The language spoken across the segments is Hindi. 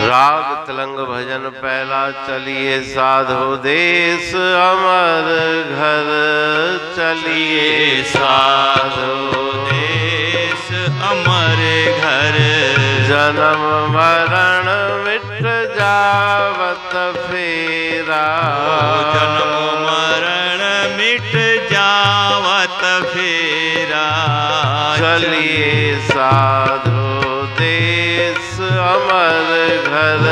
राग तिलंग भजन पहला। चलिए साधो देश अमर घर, चलिए साधो देश अमर घर। जन्म मरण मिट जावत फेरा, जन्म मरण मिट जावत फेरा। चलिए साधो देश अमर घर,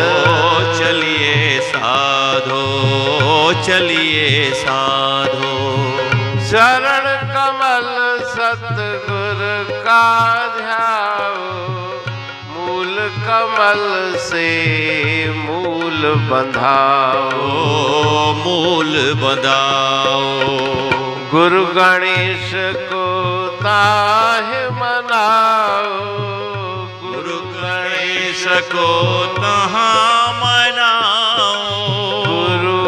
चलिए साधो चलिए साधो। चरण कमल सतगुर का ध्याओ, मूल कमल से मूल बंधाओ, मूल बंधाओ। गुरु गणेश को ताहि मनाओ, गुरु गणेश को तहाँ मनाओ। गुरु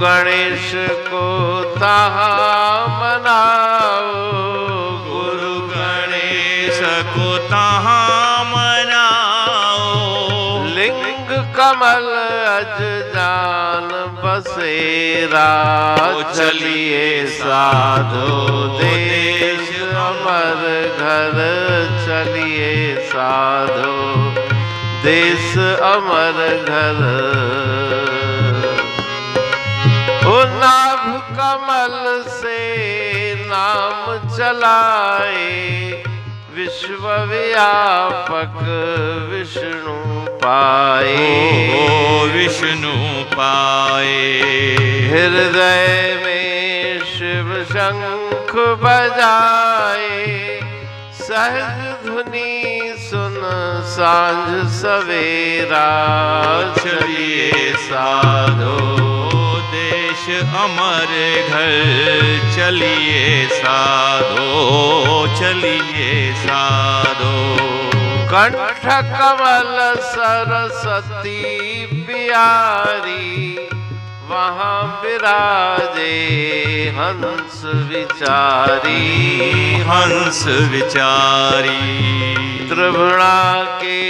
गणेश को तहाँ मनाओ, गुरु गणेश को तहाँ मनाओ। लिंग कमल अज जान बसेरा, चलिए साधो देश अमर घर, चलिए साधो देश अमर घर। ओ नाभ कमल से नाम चलाए, विश्व व्यापक विष्णु पाए, विष्णु पाए। हृदय में शिव शंख बजाए, सहज धुनी सुन सांझ सवेरा, चलिए साधो देश अमर घर, चलिए साधो चलिए साधो। कंठ कमल सरस्वती प्यारी, वहाँ विराजे हंस विचारी, हंस विचारी। त्रिभुवना के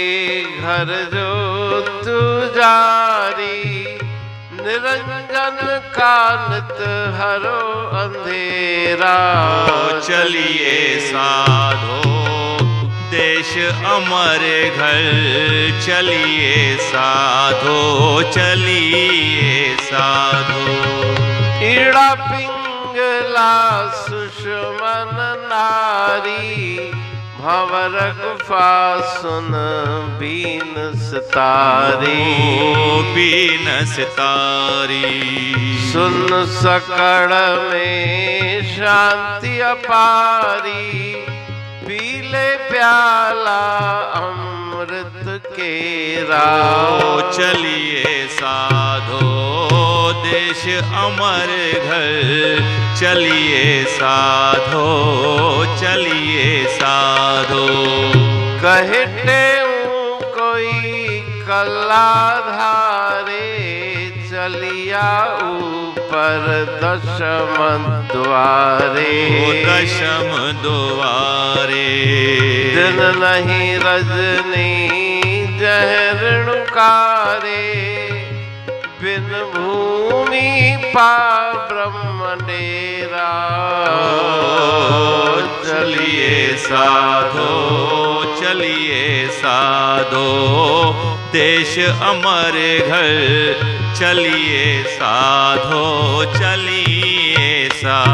घर जो तुजारी, निरंजन का नित हरो अंधेरा, चलिए साधो देश अमर घर, चलिए साधो चलिए साधो। ईड़ा पिंगला सुषमन नारी, भंवर गुफा सुन बीन सितारी, बीन सितारी। सुन सकड़ में शांति अपारी, पीले प्याला अमृत केरा, चलिए साधो देश अमर घर, चलिए साधो चलिए साधो। कहते कोई कला धारे, चलिया ऊपर दशम द्वारे, दशम द्वारे। दिन नहीं रजनी जहरणुकारे, बिन भूमि पा ब्रह्म डेरा, चलिए साधो चलिए साधो देश अमर घर, चलिए साधो चलिए साधो।